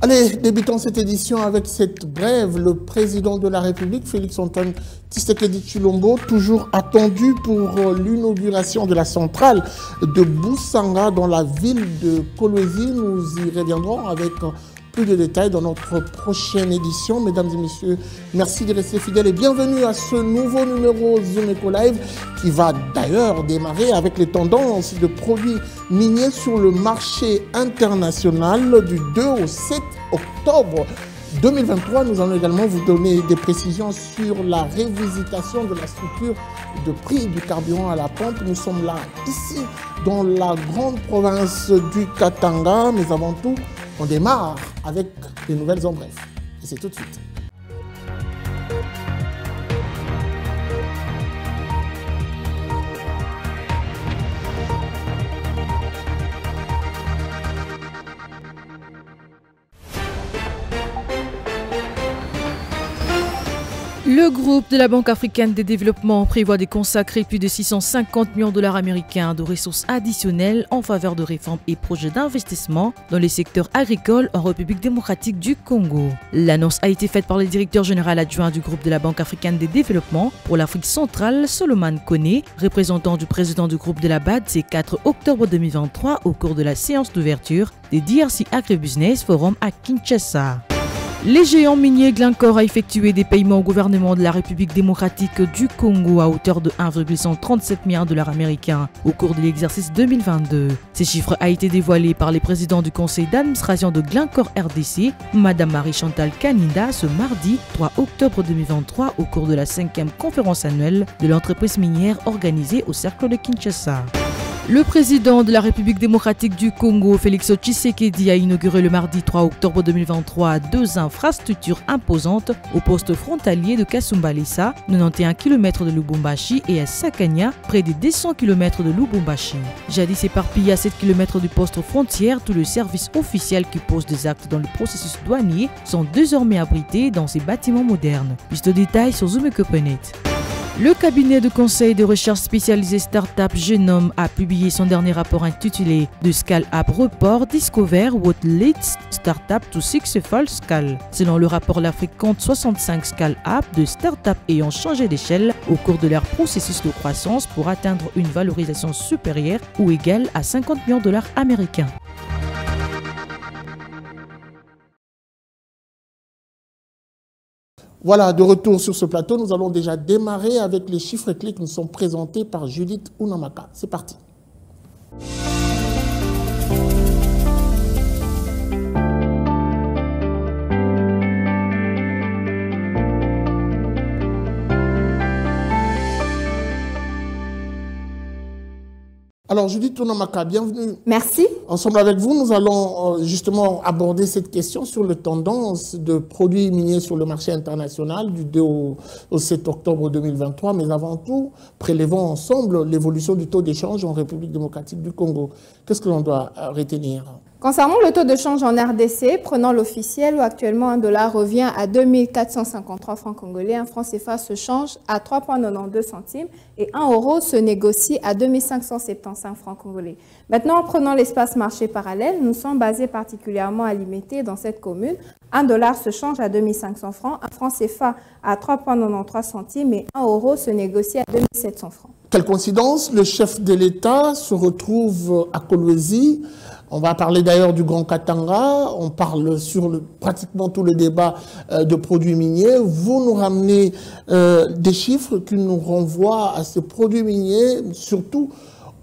Allez, débutons cette édition avec cette brève. Le président de la République, Félix-Antoine Tshisekedi Tshilombo, toujours attendu pour l'inauguration de la centrale de Boussanga dans la ville de Kolwezi. Nous y reviendrons avec plus de détails dans notre prochaine édition. Mesdames et messieurs, merci de rester fidèles et bienvenue à ce nouveau numéro Zoom Eco Live qui va d'ailleurs démarrer avec les tendances de produits miniers sur le marché international du 2 au 7 octobre 2023. Nous allons également vous donner des précisions sur la révisitation de la structure de prix du carburant à la pompe. Nous sommes là, ici, dans la grande province du Katanga, mais avant tout, on démarre avec les nouvelles en bref. Et c'est tout de suite. Le groupe de la Banque africaine de développement prévoit de consacrer plus de 650 millions de dollars américains de ressources additionnelles en faveur de réformes et projets d'investissement dans les secteurs agricoles en République démocratique du Congo. L'annonce a été faite par le directeur général adjoint du groupe de la Banque africaine de développement pour l'Afrique centrale, Solomon Kone, représentant du président du groupe de la BAD, ce 4 octobre 2023 au cours de la séance d'ouverture des DRC Agribusiness Forum à Kinshasa. Les géants miniers Glencore a effectué des paiements au gouvernement de la République démocratique du Congo à hauteur de 1,137 milliards de dollars américains au cours de l'exercice 2022. Ces chiffres ont été dévoilés par les présidents du conseil d'administration de Glencore RDC, Madame Marie-Chantal Kaninda, ce mardi 3 octobre 2023 au cours de la 5e conférence annuelle de l'entreprise minière organisée au Cercle de Kinshasa. Le président de la République démocratique du Congo, Félix Tshisekedi, a inauguré le mardi 3 octobre 2023 deux infrastructures imposantes au poste frontalier de Kasumbalesa, 91 km de Lubumbashi, et à Sakania, près des 200 km de Lubumbashi. Jadis éparpillé à 7 km du poste frontière, tous les services officiels qui posent des actes dans le processus douanier sont désormais abrités dans ces bâtiments modernes. Plus de détails sur Zoom.net. Le cabinet de conseil de recherche spécialisé Startup Genome a publié son dernier rapport intitulé The Scale Up Report Discover What Leads Startup to Successful Scale. Selon le rapport, l'Afrique compte 65 scale-up de startups ayant changé d'échelle au cours de leur processus de croissance pour atteindre une valorisation supérieure ou égale à 50 millions de dollars américains. Voilà, de retour sur ce plateau, nous allons déjà démarrer avec les chiffres clés qui nous sont présentés par Judith Unamaka. C'est parti. Alors Judith Unamaka, bienvenue. Merci. Ensemble avec vous, nous allons justement aborder cette question sur les tendances de produits miniers sur le marché international du 2 au 7 octobre 2023. Mais avant tout, prélevons ensemble l'évolution du taux d'échange en République démocratique du Congo. Qu'est-ce que l'on doit retenir ? Concernant le taux de change en RDC, prenant l'officiel où actuellement $1 revient à 2453 francs congolais, un franc CFA se change à 3,92 centimes et 1 euro se négocie à 2575 francs congolais. Maintenant, prenant l'espace marché parallèle, nous sommes basés particulièrement à Limité dans cette commune. $1 se change à 2500 francs, un franc CFA à 3,93 centimes et 1 euro se négocie à 2700 francs. Quelle coïncidence, le chef de l'État se retrouve à Kolwezi. On va parler d'ailleurs du Grand Katanga, on parle sur pratiquement tout le débat de produits miniers. Vous nous ramenez des chiffres qui nous renvoient à ce produit minier, surtout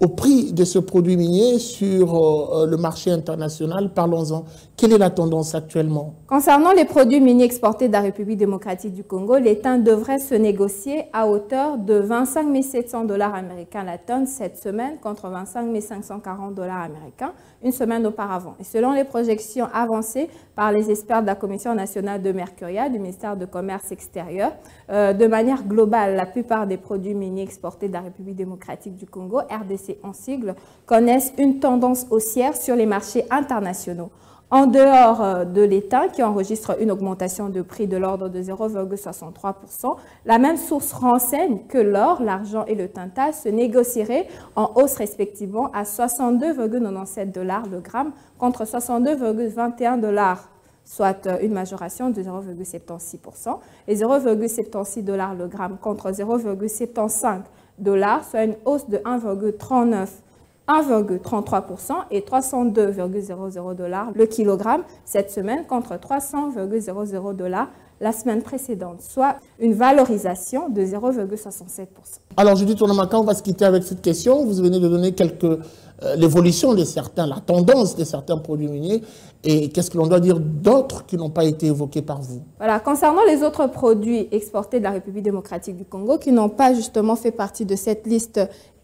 au prix de ce produit minier sur le marché international. Parlons-en. Quelle est la tendance actuellement? Concernant les produits miniers exportés de la République démocratique du Congo, l'étain devrait se négocier à hauteur de 25 700 dollars américains la tonne cette semaine contre 25 540 dollars américains une semaine auparavant. Et selon les projections avancées par les experts de la Commission nationale de Mercuria du ministère de Commerce extérieur, de manière globale, la plupart des produits miniers exportés de la République démocratique du Congo, RDC en sigle, connaissent une tendance haussière sur les marchés internationaux. En dehors de l'étain, qui enregistre une augmentation de prix de l'ordre de 0,63%, la même source renseigne que l'or, l'argent et le tantal se négocieraient en hausse respectivement à 62,97 $ le gramme contre 62,21 $ soit une majoration de 0,76%, et 0,76 $ le gramme contre 0,75 $, soit une hausse de 1,33% et 302,00 $ le kilogramme cette semaine contre 300,00 $ la semaine précédente, soit une valorisation de 0,67%. Alors, Judith Onamaka, on va se quitter avec cette question. Vous venez de donner l'évolution de certains, la tendance de certains produits miniers. Et qu'est-ce que l'on doit dire d'autres qui n'ont pas été évoqués par vous? Voilà, concernant les autres produits exportés de la République démocratique du Congo qui n'ont pas justement fait partie de cette liste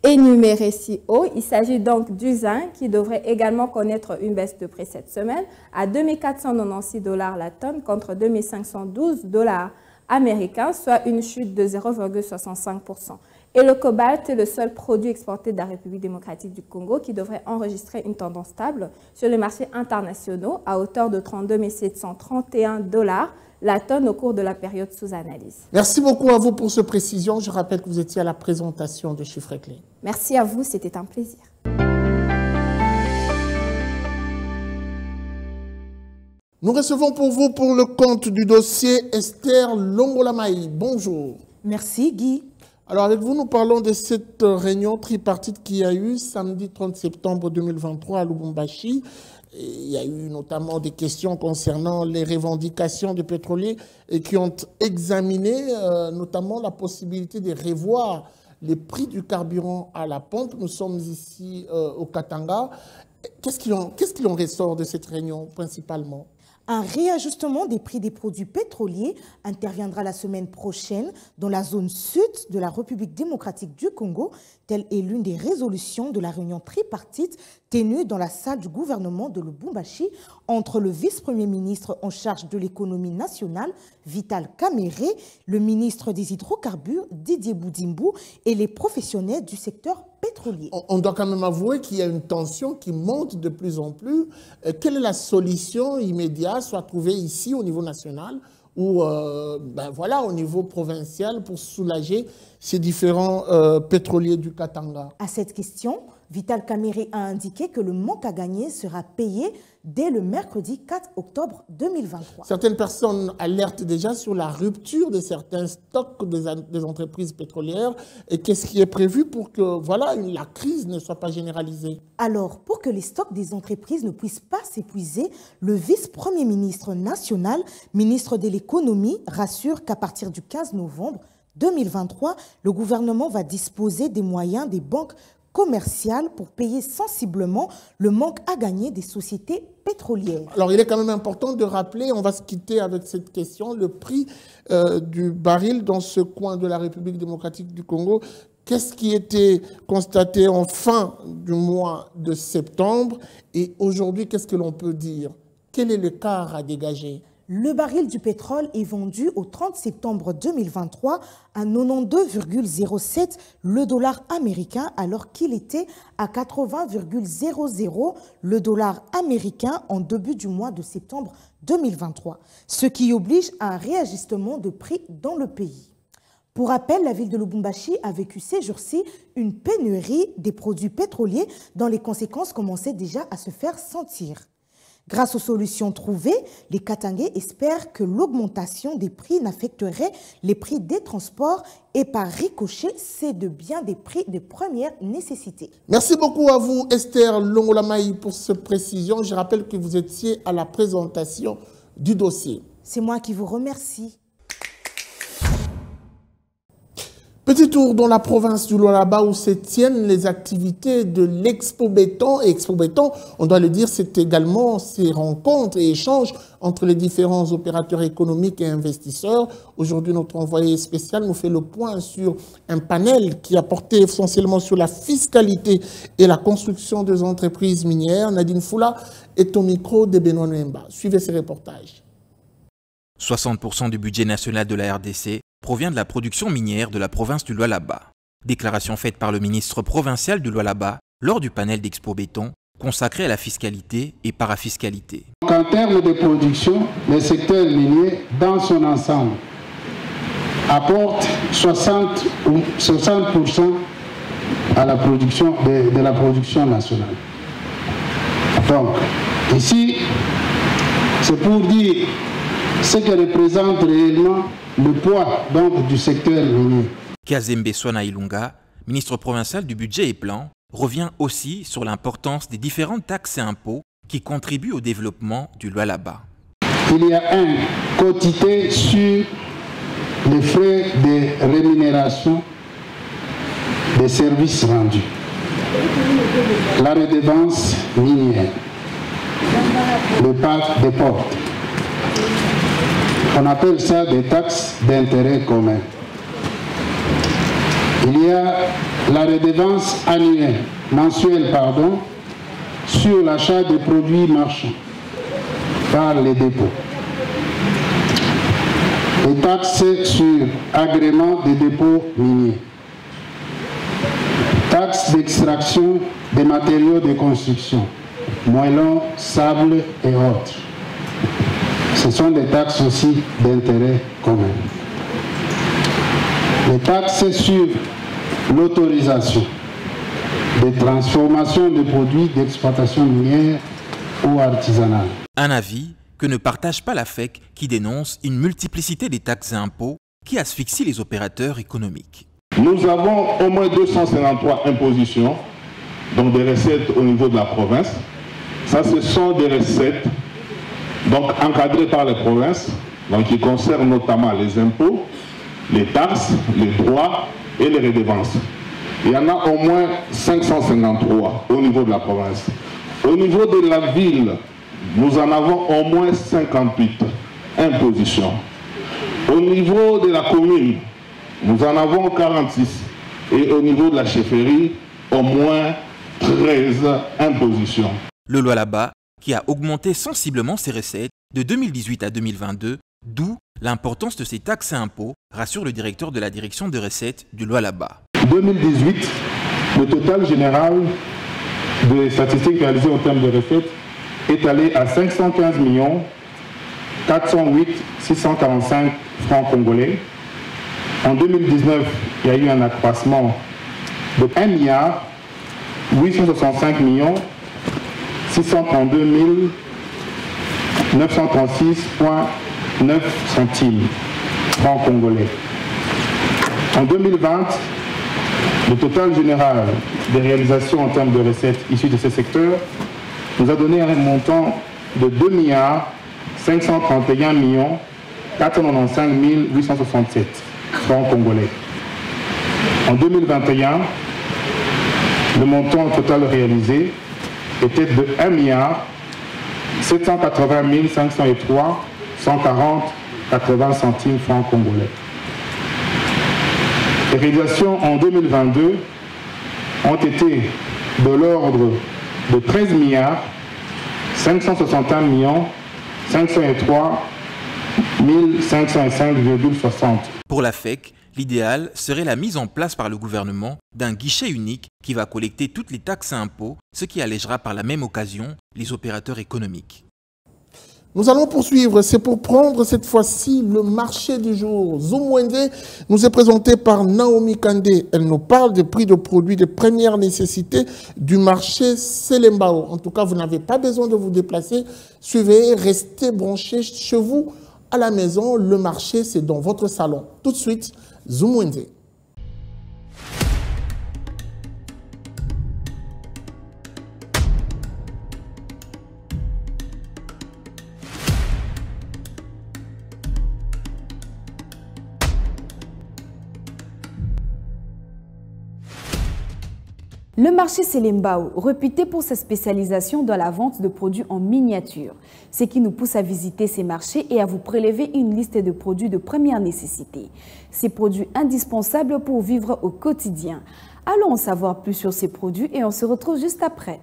énumérée si haut, il s'agit donc du zinc qui devrait également connaître une baisse de prix cette semaine à 2496 $ la tonne contre 2512 $ américains, soit une chute de 0,65%. Et le cobalt est le seul produit exporté de la République démocratique du Congo qui devrait enregistrer une tendance stable sur les marchés internationaux à hauteur de 32 731 $ la tonne au cours de la période sous analyse. Merci beaucoup à vous pour cette précision. Je rappelle que vous étiez à la présentation de chiffres clés. Merci à vous, c'était un plaisir. Nous recevons pour vous, pour le compte du dossier, Esther Longolamaï. Bonjour. Merci Guy. Alors avec vous, nous parlons de cette réunion tripartite qui a eu samedi 30 septembre 2023 à Lubumbashi. Il y a eu notamment des questions concernant les revendications des pétroliers et qui ont examiné notamment la possibilité de revoir les prix du carburant à la pompe. Nous sommes ici au Katanga. Qu'est-ce qu'il en ressort de cette réunion principalement? Un réajustement des prix des produits pétroliers interviendra la semaine prochaine dans la zone sud de la République démocratique du Congo. Telle est l'une des résolutions de la réunion tripartite tenue dans la salle du gouvernement de Lubumbashi entre le vice-premier ministre en charge de l'économie nationale, Vital Kamerhe, le ministre des hydrocarbures, Didier Boudimbu, et les professionnels du secteur pétrolier. On doit quand même avouer qu'il y a une tension qui monte de plus en plus. Quelle est la solution immédiate, soit trouvée ici au niveau national ou au niveau provincial pour soulager ces différents pétroliers du Katanga? À cette question, Vital Kamerhe a indiqué que le manque à gagner sera payé dès le mercredi 4 octobre 2023. Certaines personnes alertent déjà sur la rupture de certains stocks des entreprises pétrolières. Et qu'est-ce qui est prévu pour que la crise ne soit pas généralisée? Alors, pour que les stocks des entreprises ne puissent pas s'épuiser, le vice-premier ministre national, ministre de l'économie, rassure qu'à partir du 15 novembre 2023, le gouvernement va disposer des moyens des banques commerciales pour payer sensiblement le manque à gagner des sociétés pétrolières. Alors, il est quand même important de rappeler, on va se quitter avec cette question, le prix du baril dans ce coin de la République démocratique du Congo. Qu'est-ce qui était constaté en fin du mois de septembre et aujourd'hui, qu'est-ce que l'on peut dire? Quel est l'écart à dégager? Le baril du pétrole est vendu au 30 septembre 2023 à 92,07 le dollar américain alors qu'il était à 80,00 le dollar américain en début du mois de septembre 2023, ce qui oblige à un réajustement de prix dans le pays. Pour rappel, la ville de Lubumbashi a vécu ces jours-ci une pénurie des produits pétroliers dont les conséquences commençaient déjà à se faire sentir. Grâce aux solutions trouvées, les Katangais espèrent que l'augmentation des prix n'affecterait les prix des transports et par ricochet, c'est de bien des prix de première nécessité. Merci beaucoup à vous, Esther Longolamaï, pour cette précision. Je rappelle que vous étiez à la présentation du dossier. C'est moi qui vous remercie. Petit tour dans la province du Lualaba où se tiennent les activités de l'Expo Béton. Et Expo Béton, on doit le dire, c'est également ces rencontres et échanges entre les différents opérateurs économiques et investisseurs. Aujourd'hui, notre envoyé spécial nous fait le point sur un panel qui a porté essentiellement sur la fiscalité et la construction des entreprises minières. Nadine Foula est au micro de Benoît Nwemba. Suivez ces reportages. 60% du budget national de la RDC provient de la production minière de la province du Lualaba. Déclaration faite par le ministre provincial du Lualaba lors du panel d'Expo Béton consacré à la fiscalité et parafiscalité. En termes de production, le secteur minier dans son ensemble apporte 60% à la production de la production nationale. Donc, ici, C'est pour dire ce que représente réellement le poids donc, du secteur minier. Kazembe Swana Ilunga, ministre provincial du budget et plan, revient aussi sur l'importance des différentes taxes et impôts qui contribuent au développement du Lualaba. Il y a un quotité sur les frais de rémunération des services rendus. La redevance minière, le parc des portes. On appelle ça des taxes d'intérêt commun. Il y a la redevance mensuelle, sur l'achat de produits marchands par les dépôts. Les taxes sur agrément des dépôts miniers. Taxes d'extraction des matériaux de construction, moellons, sable et autres. Ce sont des taxes aussi d'intérêt commun. Les taxes sur l'autorisation de transformation de produits d'exploitation minière ou artisanale. Un avis que ne partage pas la FEC qui dénonce une multiplicité des taxes et impôts qui asphyxient les opérateurs économiques. Nous avons au moins 253 impositions, donc des recettes au niveau de la province. Ça, ce sont des recettes donc encadrées par les provinces, donc qui concernent notamment les impôts, les taxes, les droits et les redevances. Il y en a au moins 553 au niveau de la province. Au niveau de la ville, nous en avons au moins 58 impositions. Au niveau de la commune, nous en avons 46. Et au niveau de la chefferie, au moins 13 impositions. Le Lualaba, qui a augmenté sensiblement ses recettes de 2018 à 2022, d'où l'importance de ces taxes et impôts, rassure le directeur de la direction de recettes du Lualaba. 2018, le total général des statistiques réalisées en termes de recettes est allé à 515 408 645 francs congolais. En 2019, il y a eu un accroissement de 1 865 632 936,9 centimes francs congolais. En 2020, le total général des réalisations en termes de recettes issues de ces secteurs nous a donné un montant de 2 531 495 867 francs congolais. En 2021, le montant total réalisé était de 1 780 503 140 80 centimes francs congolais. Les réalisations en 2022 ont été de l'ordre de 13 561 503 505,60. Pour la FEC, l'idéal serait la mise en place par le gouvernement d'un guichet unique qui va collecter toutes les taxes et impôts, ce qui allégera par la même occasion les opérateurs économiques. Nous allons poursuivre. C'est pour prendre cette fois-ci le marché du jour. Zumwende nous est présenté par Naomi Kandé. Elle nous parle des prix de produits de première nécessité du marché Selembao. En tout cas, vous n'avez pas besoin de vous déplacer. Suivez, restez branchés chez vous à la maison. Le marché, c'est dans votre salon. Tout de suite, Zumwende. Le marché Selembao, réputé pour sa spécialisation dans la vente de produits en miniature, ce qui nous pousse à visiter ces marchés et à vous prélever une liste de produits de première nécessité. Ces produits indispensables pour vivre au quotidien. Allons en savoir plus sur ces produits et on se retrouve juste après.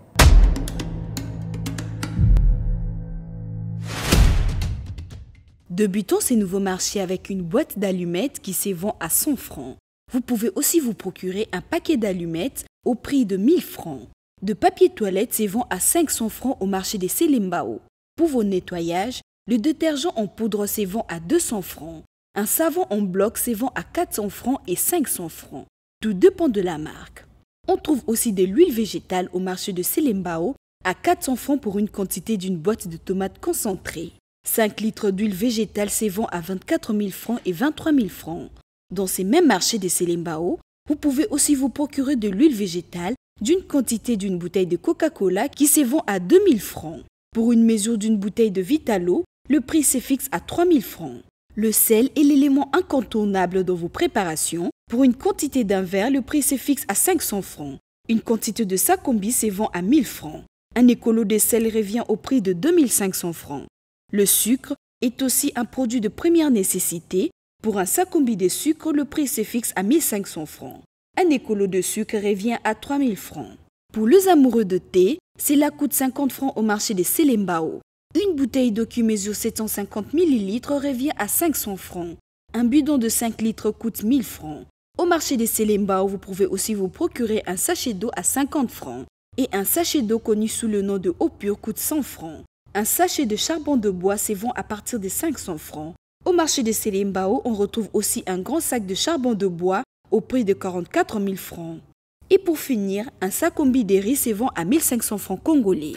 Débutons ces nouveaux marchés avec une boîte d'allumettes qui se vend à 100 francs. Vous pouvez aussi vous procurer un paquet d'allumettes au prix de 1000 francs. De papier toilette se vend à 500 francs au marché des Selembao. Pour vos nettoyages, le détergent en poudre se vend à 200 francs. Un savon en bloc se vend à 400 francs et 500 francs. Tout dépend de la marque. On trouve aussi de l'huile végétale au marché de Selembao à 400 francs pour une quantité d'une boîte de tomates concentrées. 5 litres d'huile végétale se vend à 24 000 francs et 23 000 francs. Dans ces mêmes marchés de Selembao, vous pouvez aussi vous procurer de l'huile végétale d'une quantité d'une bouteille de Coca-Cola qui se vend à 2 000 francs. Pour une mesure d'une bouteille de Vitalo, le prix se fixe à 3 000 francs. Le sel est l'élément incontournable dans vos préparations. Pour une quantité d'un verre, le prix se fixe à 500 francs. Une quantité de Sakombi se vend à 1 000 francs. Un écolo de sel revient au prix de 2 500 francs. Le sucre est aussi un produit de première nécessité. Pour un Sakombi de sucre, le prix se fixe à 1 500 francs. Un écolo de sucre revient à 3 000 francs. Pour les amoureux de thé, cela coûte 50 francs au marché de Selembao. Une bouteille d'eau qui mesure 750 ml revient à 500 francs. Un bidon de 5 litres coûte 1 000 francs. Au marché de Selembao, vous pouvez aussi vous procurer un sachet d'eau à 50 francs. Et un sachet d'eau connu sous le nom de eau pure coûte 100 francs. Un sachet de charbon de bois se vend à partir de 500 francs. Au marché de Selembao, on retrouve aussi un grand sac de charbon de bois au prix de 44 000 francs. Et pour finir, un Sakombi de riz se vend à 1 500 francs congolais.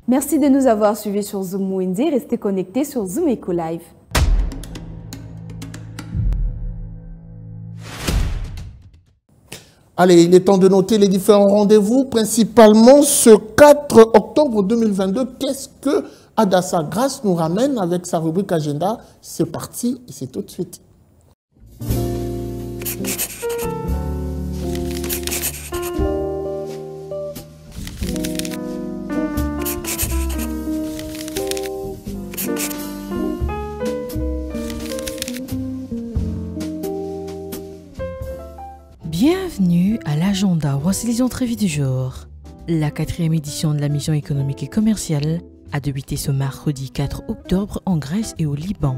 Merci de nous avoir suivis sur Zoom Wendy. Restez connectés sur Zoom Eco Live. Allez, il est temps de noter les différents rendez-vous, principalement ce 4 octobre 2022. Qu'est-ce que Adassa Grace nous ramène avec sa rubrique Agenda? C'est parti et c'est tout de suite. Bienvenue à l'agenda. Voici les entrevues du jour. La 4e édition de la mission économique et commerciale a débuté ce mercredi 4 octobre en Grèce et au Liban.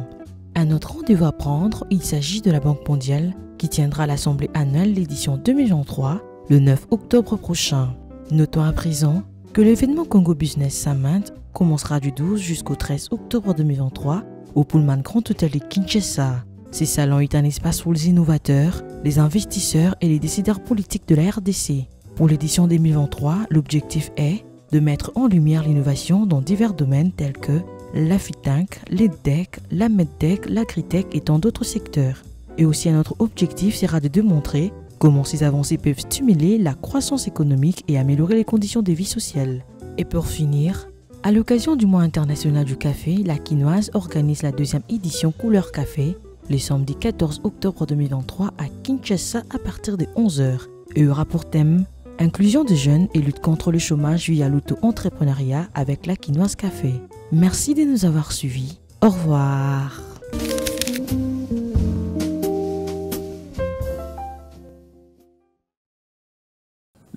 Un autre rendez-vous à prendre, il s'agit de la Banque mondiale qui tiendra l'assemblée annuelle l'édition 2023 le 9 octobre prochain. Notons à présent que l'événement Congo Business Summit commencera du 12 jusqu'au 13 octobre 2023 au Pullman Grand Hotel de Kinshasa. Ces salons est un espace pour les innovateurs, les investisseurs et les décideurs politiques de la RDC. Pour l'édition 2023, l'objectif est de mettre en lumière l'innovation dans divers domaines tels que la FITANC, l'EdTech, la MedTech, l'Agritech et tant d'autres secteurs. Et aussi un autre objectif sera de démontrer comment ces avancées peuvent stimuler la croissance économique et améliorer les conditions de vie sociale. Et pour finir, à l'occasion du mois international du café, la Quinoise organise la 2e édition Couleur Café le samedi 14 octobre 2023 à Kinshasa à partir de 11h et aura pour thème inclusion des jeunes et lutte contre le chômage via l'auto-entrepreneuriat avec la Quinoise Café. Merci de nous avoir suivis. Au revoir.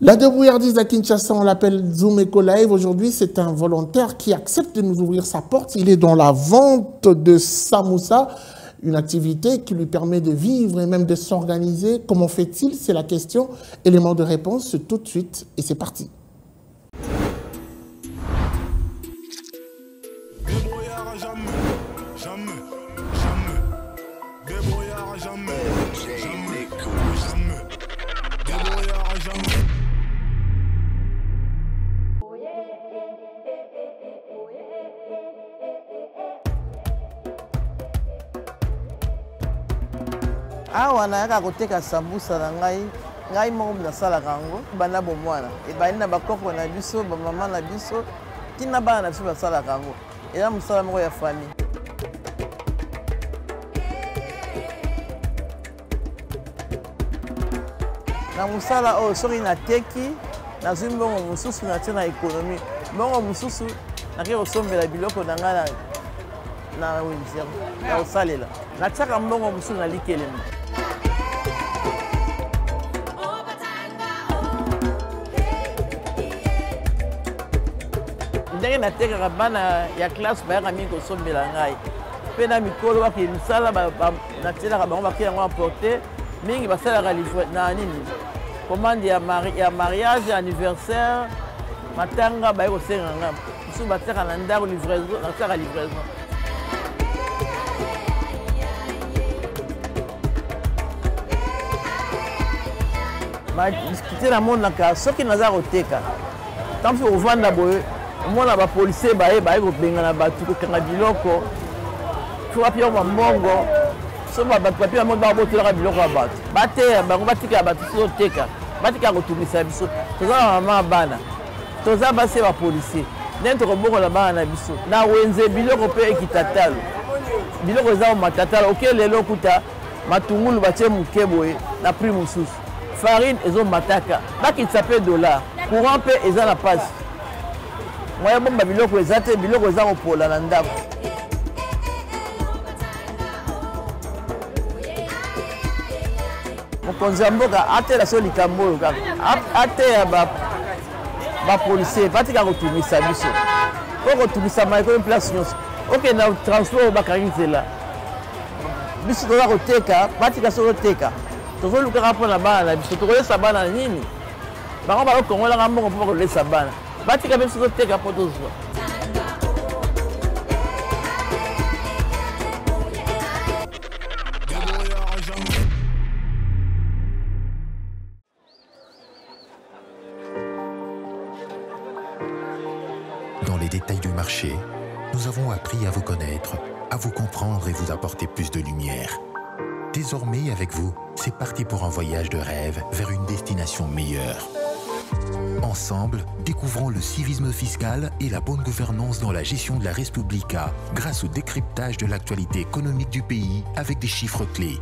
La débrouillardise à Kinshasa, on l'appelle Zoom Eco Live. Aujourd'hui, c'est un volontaire qui accepte de nous ouvrir sa porte. Il est dans la vente de samoussa, une activité qui lui permet de vivre et même de s'organiser. Comment fait-il? C'est la question. Élément de réponse tout de suite et c'est parti. Awa nayaka koteka sambusa na ngai moko nasalaka yango bana bomwana ebali na bakoko na biso bamama na biso tina bana na biso basalaka yango eza mosala moko ya famille. Na mosala oyo soki nateki nazwi mbongo mosusu natie na ekonomi mbongo mosusu nake kosombela biloko na ngai na wenzer ya kosalela natiaka mbongo mosusu na likelema. Ndenge natekaka bana ya classe bayaka mingi kosombela ngai mpe na mikolo baki misala natielaka bango baki yango apporte mingi basalaka na nini commande ya mariage anniversaire matanga baye kosenga nga mosusu batiaka na ndako livraison natiaka livraison. Discuter na monaka soki naza koteka tant que ovanda boye omona ba policier baye kobenga na batu kokanga biloko faut pia ba mbongo so ba papier mo ba botelaka biloko ya batu bateya bango batika batu so teka batika kotumisa biso toza mama bana toza base ba policier nento koboko na bana biso na wenze biloko pe ekitatalo biloko za matatalo ok lelo kuta matungulu batie mukeboye na prix mosusu farine ezo mataka bakitisa pe dollar courant pe eza na pasi moya bomba biloko eza te biloko eza kopola na ndako mokonzi ya mboka atela so likambo oyo kaka ateya bapolisier batika kotumisa biso po kotumisa maeko place nyonso oke na transport bakangi nzela biso toza koteka batika so koteka tozolukaka mpo na bana na biso tokolesa bana nini bango balokongolaka mbongo mpo bakolesa bana batika mpe biso toteka mpo tozwa. Dans les détails du marché, nous avons appris à vous connaître, à vous comprendre et vous apporter plus de lumière. Désormais, avec vous, c'est parti pour un voyage de rêve vers une destination meilleure. Ensemble, découvrons le civisme fiscal et la bonne gouvernance dans la gestion de la Res Publica grâce au décryptage de l'actualité économique du pays avec des chiffres clés.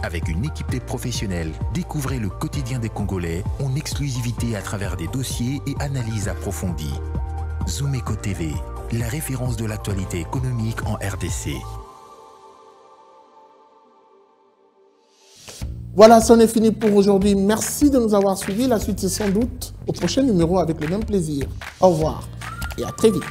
Avec une équipe de professionnels, découvrez le quotidien des Congolais en exclusivité à travers des dossiers et analyses approfondies. Zoom Eco TV, la référence de l'actualité économique en RDC. Voilà, c'en est fini pour aujourd'hui. Merci de nous avoir suivis. La suite, c'est sans doute au prochain numéro avec le même plaisir. Au revoir et à très vite.